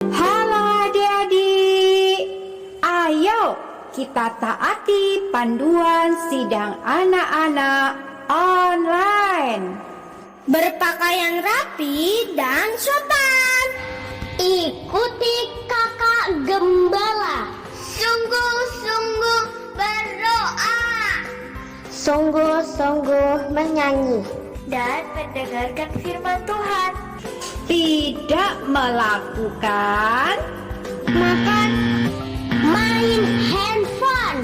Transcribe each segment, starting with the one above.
Halo adik-adik, ayo kita taati panduan sidang anak-anak online. Berpakaian rapi dan sopan. Ikuti kakak gembala. Sungguh-sungguh berdoa. Sungguh-sungguh menyanyi. Dan mendengarkan firman Tuhan. Tidak melakukan Makan, main handphone,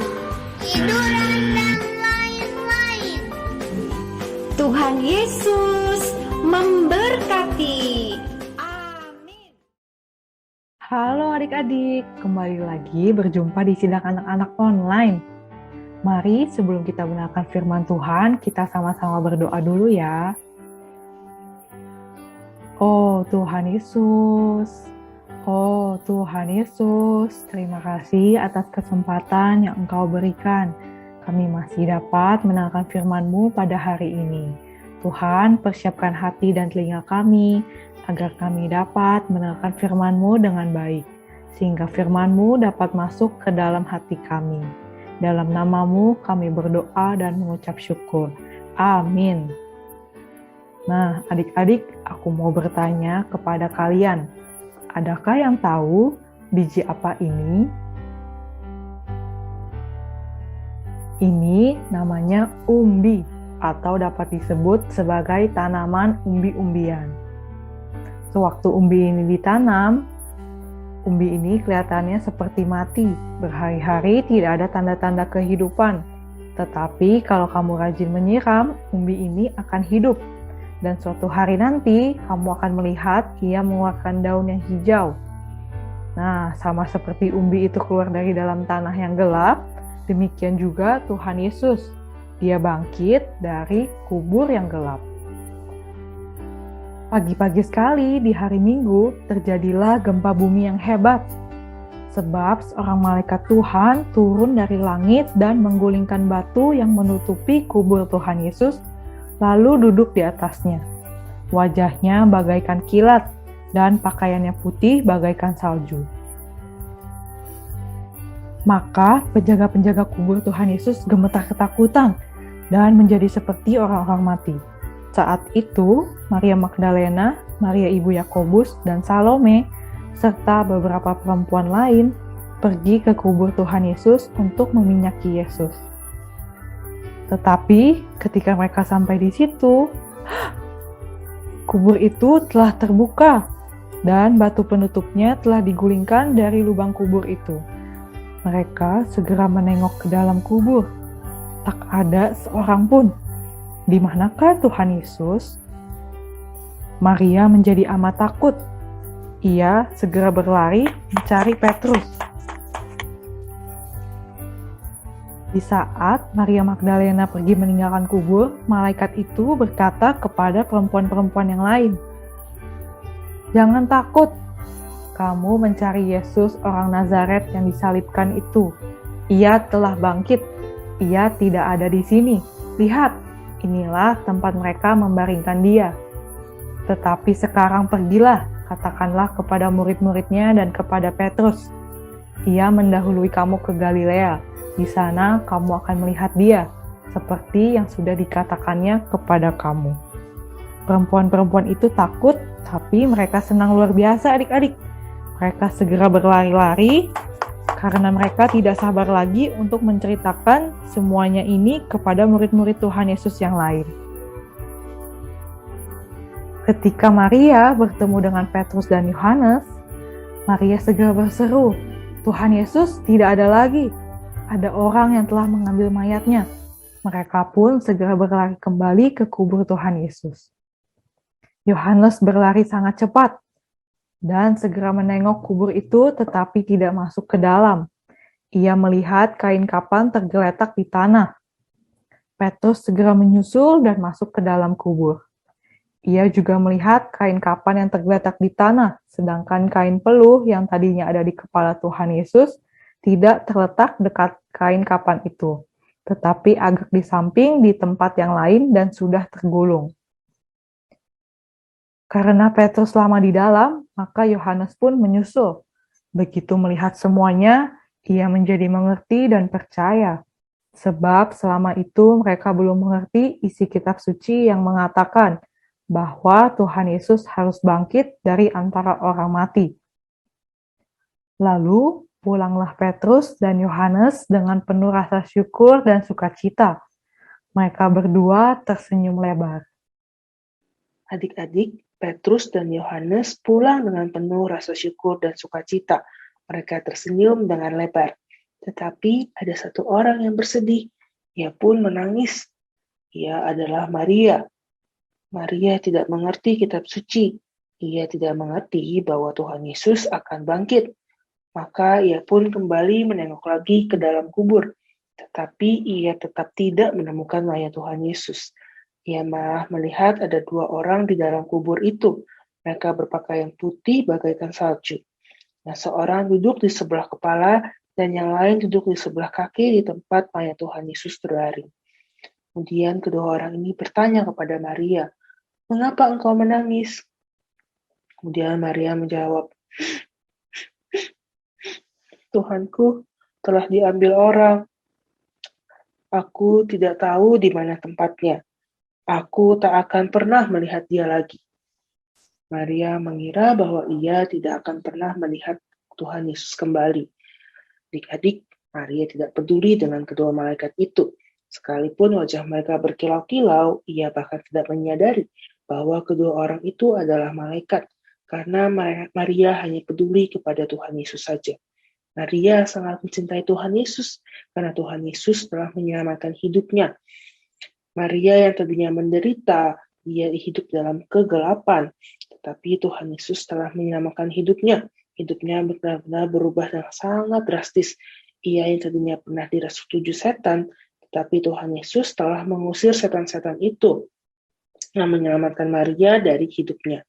tiduran dan lain-lain. Tuhan Yesus memberkati. Amin. Halo adik-adik, kembali lagi berjumpa di sidang anak-anak online. Mari sebelum kita mendengarkan firman Tuhan, kita sama-sama berdoa dulu ya. Oh Tuhan Yesus, oh Tuhan Yesus, terima kasih atas kesempatan yang Engkau berikan. Kami masih dapat mendengarkan firman-Mu pada hari ini. Tuhan, persiapkan hati dan telinga kami, agar kami dapat mendengarkan firman-Mu dengan baik, sehingga firman-Mu dapat masuk ke dalam hati kami. Dalam nama-Mu kami berdoa dan mengucap syukur. Amin. Nah, adik-adik, aku mau bertanya kepada kalian, adakah yang tahu biji apa ini? Ini namanya umbi, atau dapat disebut sebagai tanaman umbi-umbian. Sewaktu umbi ini ditanam, umbi ini kelihatannya seperti mati, berhari-hari tidak ada tanda-tanda kehidupan. Tetapi kalau kamu rajin menyiram, umbi ini akan hidup. Dan suatu hari nanti, kamu akan melihat ia mengeluarkan daun yang hijau. Nah, sama seperti umbi itu keluar dari dalam tanah yang gelap, demikian juga Tuhan Yesus. Dia bangkit dari kubur yang gelap. Pagi-pagi sekali di hari Minggu, terjadilah gempa bumi yang hebat. Sebab seorang malaikat Tuhan turun dari langit dan menggulingkan batu yang menutupi kubur Tuhan Yesus, lalu duduk di atasnya. Wajahnya bagaikan kilat, dan pakaiannya putih bagaikan salju. Maka penjaga-penjaga kubur Tuhan Yesus gemetar ketakutan, dan menjadi seperti orang-orang mati. Saat itu, Maria Magdalena, Maria ibu Yakobus, dan Salome, serta beberapa perempuan lain, pergi ke kubur Tuhan Yesus untuk meminyaki Yesus. Tetapi ketika mereka sampai di situ, kubur itu telah terbuka dan batu penutupnya telah digulingkan dari lubang kubur itu. Mereka segera menengok ke dalam kubur. Tak ada seorang pun. Di manakah Tuhan Yesus? Maria menjadi amat takut. Ia segera berlari mencari Petrus. Di saat Maria Magdalena pergi meninggalkan kubur, malaikat itu berkata kepada perempuan-perempuan yang lain, "Jangan takut, kamu mencari Yesus orang Nazaret yang disalibkan itu. Ia telah bangkit, ia tidak ada di sini. Lihat, inilah tempat mereka membaringkan dia. Tetapi sekarang pergilah, katakanlah kepada murid-muridnya dan kepada Petrus. Ia mendahului kamu ke Galilea. Di sana kamu akan melihat dia, seperti yang sudah dikatakannya kepada kamu." Perempuan-perempuan itu takut, tapi mereka senang luar biasa adik-adik. Mereka segera berlari-lari, karena mereka tidak sabar lagi untuk menceritakan semuanya ini kepada murid-murid Tuhan Yesus yang lain. Ketika Maria bertemu dengan Petrus dan Yohanes, Maria segera berseru, "Tuhan Yesus tidak ada lagi. Ada orang yang telah mengambil mayatnya." Mereka pun segera berlari kembali ke kubur Tuhan Yesus. Yohanes berlari sangat cepat dan segera menengok kubur itu tetapi tidak masuk ke dalam. Ia melihat kain kapan tergeletak di tanah. Petrus segera menyusul dan masuk ke dalam kubur. Ia juga melihat kain kapan yang tergeletak di tanah, sedangkan kain peluh yang tadinya ada di kepala Tuhan Yesus tidak terletak dekat kain kapan itu, tetapi agak di samping di tempat yang lain dan sudah tergulung. Karena Petrus lama di dalam, maka Yohanes pun menyusul. Begitu melihat semuanya, ia menjadi mengerti dan percaya. Sebab selama itu mereka belum mengerti isi kitab suci yang mengatakan bahwa Tuhan Yesus harus bangkit dari antara orang mati. Lalu pulanglah Petrus dan Yohanes dengan penuh rasa syukur dan sukacita. Mereka berdua tersenyum lebar. Adik-adik, Petrus dan Yohanes pulang dengan penuh rasa syukur dan sukacita. Mereka tersenyum dengan lebar. Tetapi ada satu orang yang bersedih. Ia pun menangis. Ia adalah Maria. Maria tidak mengerti kitab suci. Ia tidak mengerti bahwa Tuhan Yesus akan bangkit. Maka ia pun kembali menengok lagi ke dalam kubur. Tetapi ia tetap tidak menemukan mayat Tuhan Yesus. Ia malah melihat ada dua orang di dalam kubur itu. Mereka berpakaian putih bagaikan salju. Yang seorang duduk di sebelah kepala dan yang lain duduk di sebelah kaki di tempat mayat Tuhan Yesus terbaring. Kemudian kedua orang ini bertanya kepada Maria, "Mengapa engkau menangis?" Kemudian Maria menjawab, "Tuhanku telah diambil orang. Aku tidak tahu di mana tempatnya. Aku tak akan pernah melihat dia lagi." Maria mengira bahwa ia tidak akan pernah melihat Tuhan Yesus kembali. Adik-adik, Maria tidak peduli dengan kedua malaikat itu. Sekalipun wajah mereka berkilau-kilau, ia bahkan tidak menyadari bahwa kedua orang itu adalah malaikat, karena Maria hanya peduli kepada Tuhan Yesus saja. Maria sangat mencintai Tuhan Yesus, karena Tuhan Yesus telah menyelamatkan hidupnya. Maria yang tadinya menderita, dia hidup dalam kegelapan, tetapi Tuhan Yesus telah menyelamatkan hidupnya. Hidupnya benar-benar berubah dengan sangat drastis. Ia yang tadinya pernah dirasuk 7 setan, tetapi Tuhan Yesus telah mengusir setan-setan itu yang menyelamatkan Maria dari hidupnya.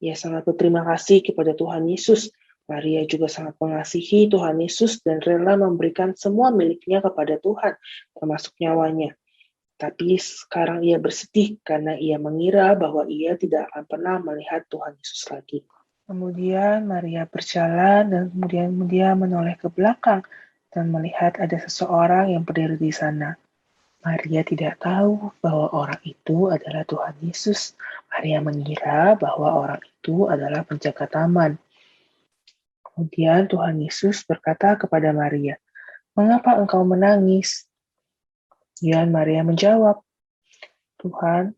Ia sangat berterima kasih kepada Tuhan Yesus. Maria juga sangat mengasihi Tuhan Yesus dan rela memberikan semua miliknya kepada Tuhan, termasuk nyawanya. Tapi sekarang ia bersedih karena ia mengira bahwa ia tidak akan pernah melihat Tuhan Yesus lagi. Kemudian Maria berjalan dan kemudian dia menoleh ke belakang dan melihat ada seseorang yang berdiri di sana. Maria tidak tahu bahwa orang itu adalah Tuhan Yesus. Maria mengira bahwa orang itu adalah penjaga taman. Kemudian Tuhan Yesus berkata kepada Maria, "Mengapa engkau menangis?" Dan Maria menjawab, "Tuhan,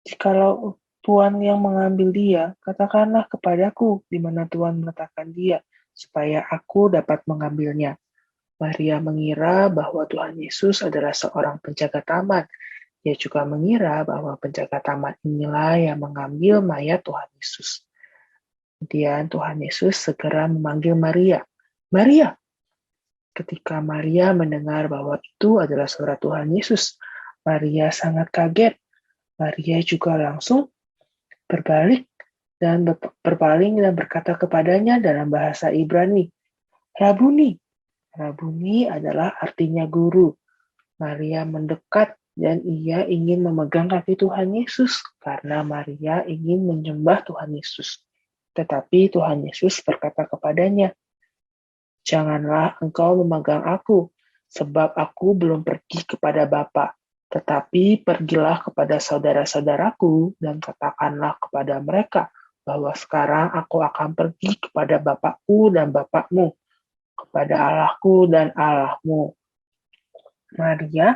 jikalau Tuhan yang mengambil dia, katakanlah kepadaku di mana Tuhan meletakkan dia, supaya aku dapat mengambilnya." Maria mengira bahwa Tuhan Yesus adalah seorang penjaga taman. Dia juga mengira bahwa penjaga taman inilah yang mengambil mayat Tuhan Yesus. Kemudian Tuhan Yesus segera memanggil Maria. "Maria!" Ketika Maria mendengar bahwa itu adalah suara Tuhan Yesus, Maria sangat kaget. Maria juga langsung berbalik dan berpaling dan berkata kepadanya dalam bahasa Ibrani, "Rabuni." Rabuni adalah artinya guru. Maria mendekat dan ia ingin memegang kaki Tuhan Yesus karena Maria ingin menyembah Tuhan Yesus. Tetapi Tuhan Yesus berkata kepadanya, "Janganlah engkau memegang aku, sebab aku belum pergi kepada Bapa. Tetapi pergilah kepada saudara-saudaraku dan katakanlah kepada mereka bahwa sekarang aku akan pergi kepada Bapakku dan Bapakmu, kepada Allahku dan Allahmu." Maria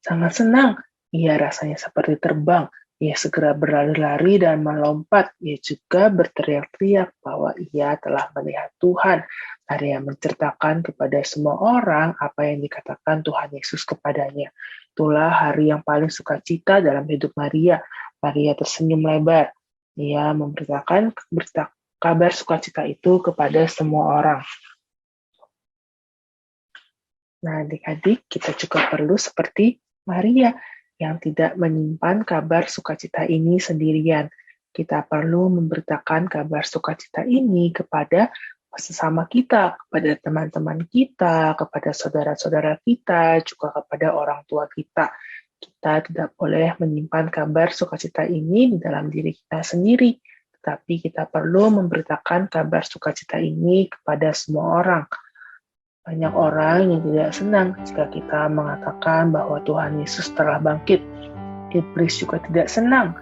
sangat senang. Ia rasanya seperti terbang. Ia segera berlari-lari dan melompat. Ia juga berteriak-teriak bahwa ia telah melihat Tuhan. Maria menceritakan kepada semua orang apa yang dikatakan Tuhan Yesus kepadanya. Itulah hari yang paling sukacita dalam hidup Maria. Maria tersenyum lebar. Ia memberitakan kabar sukacita itu kepada semua orang. Nah, adik-adik, kita juga perlu seperti Maria yang tidak menyimpan kabar sukacita ini sendirian. Kita perlu memberitakan kabar sukacita ini kepada sesama kita, kepada teman-teman kita, kepada saudara-saudara kita, juga kepada orang tua kita. Kita tidak boleh menyimpan kabar sukacita ini di dalam diri kita sendiri, tetapi kita perlu memberitakan kabar sukacita ini kepada semua orang. Banyak orang yang tidak senang jika kita mengatakan bahwa Tuhan Yesus telah bangkit. Iblis juga tidak senang.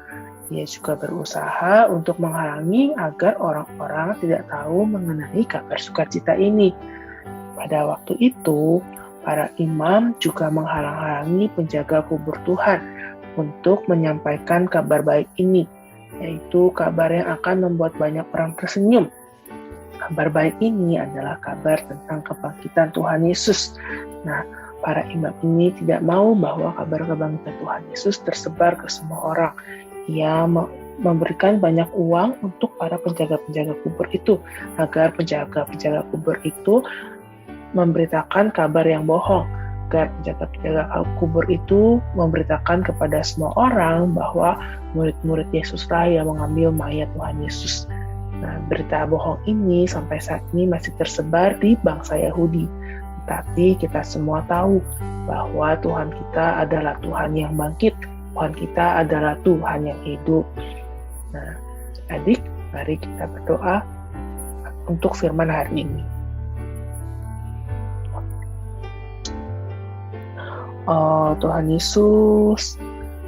Dia juga berusaha untuk menghalangi agar orang-orang tidak tahu mengenai kabar sukacita ini. Pada waktu itu, para imam juga menghalang-halangi penjaga kubur Tuhan untuk menyampaikan kabar baik ini, yaitu kabar yang akan membuat banyak orang tersenyum. Kabar baik ini adalah kabar tentang kebangkitan Tuhan Yesus. Nah, para imam ini tidak mau bahwa kabar kebangkitan Tuhan Yesus tersebar ke semua orang. Ia memberikan banyak uang untuk para penjaga-penjaga kubur itu, agar penjaga-penjaga kubur itu memberitakan kabar yang bohong, agar penjaga-penjaga kubur itu memberitakan kepada semua orang bahwa murid-murid Yesuslah yang mengambil mayat Tuhan Yesus. Nah, berita bohong ini sampai saat ini masih tersebar di bangsa Yahudi. Tetapi kita semua tahu bahwa Tuhan kita adalah Tuhan yang bangkit. Tuhan kita adalah Tuhan yang hidup. Nah, adik, mari kita berdoa untuk firman hari ini. Oh Tuhan Yesus,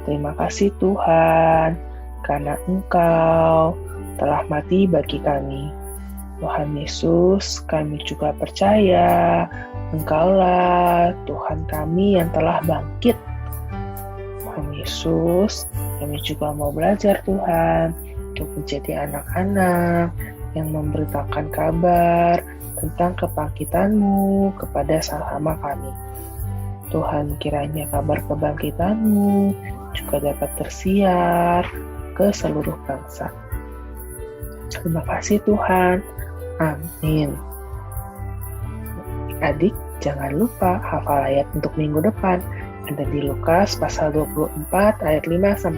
terima kasih Tuhan, karena Engkau telah mati bagi kami. Tuhan Yesus, kami juga percaya Engkaulah Tuhan kami yang telah bangkit. Tuhan Yesus, kami juga mau belajar Tuhan, untuk menjadi anak-anak yang memberitakan kabar tentang kebangkitan-Mu kepada sesama kami. Tuhan, kiranya kabar kebangkitan-Mu juga dapat tersiar ke seluruh bangsa. Terima kasih Tuhan. Amin. Adik, jangan lupa hafal ayat untuk minggu depan. Ada di Lukas pasal 24 ayat 5-6.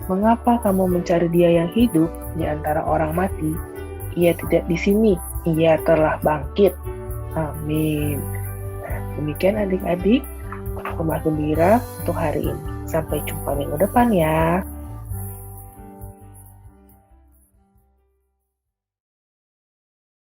Mengapa kamu mencari Dia yang hidup di antara orang mati? Ia tidak di sini, Ia telah bangkit. Amin. Demikian adik-adik, Rumah Gembira untuk hari ini. Sampai jumpa minggu depan ya.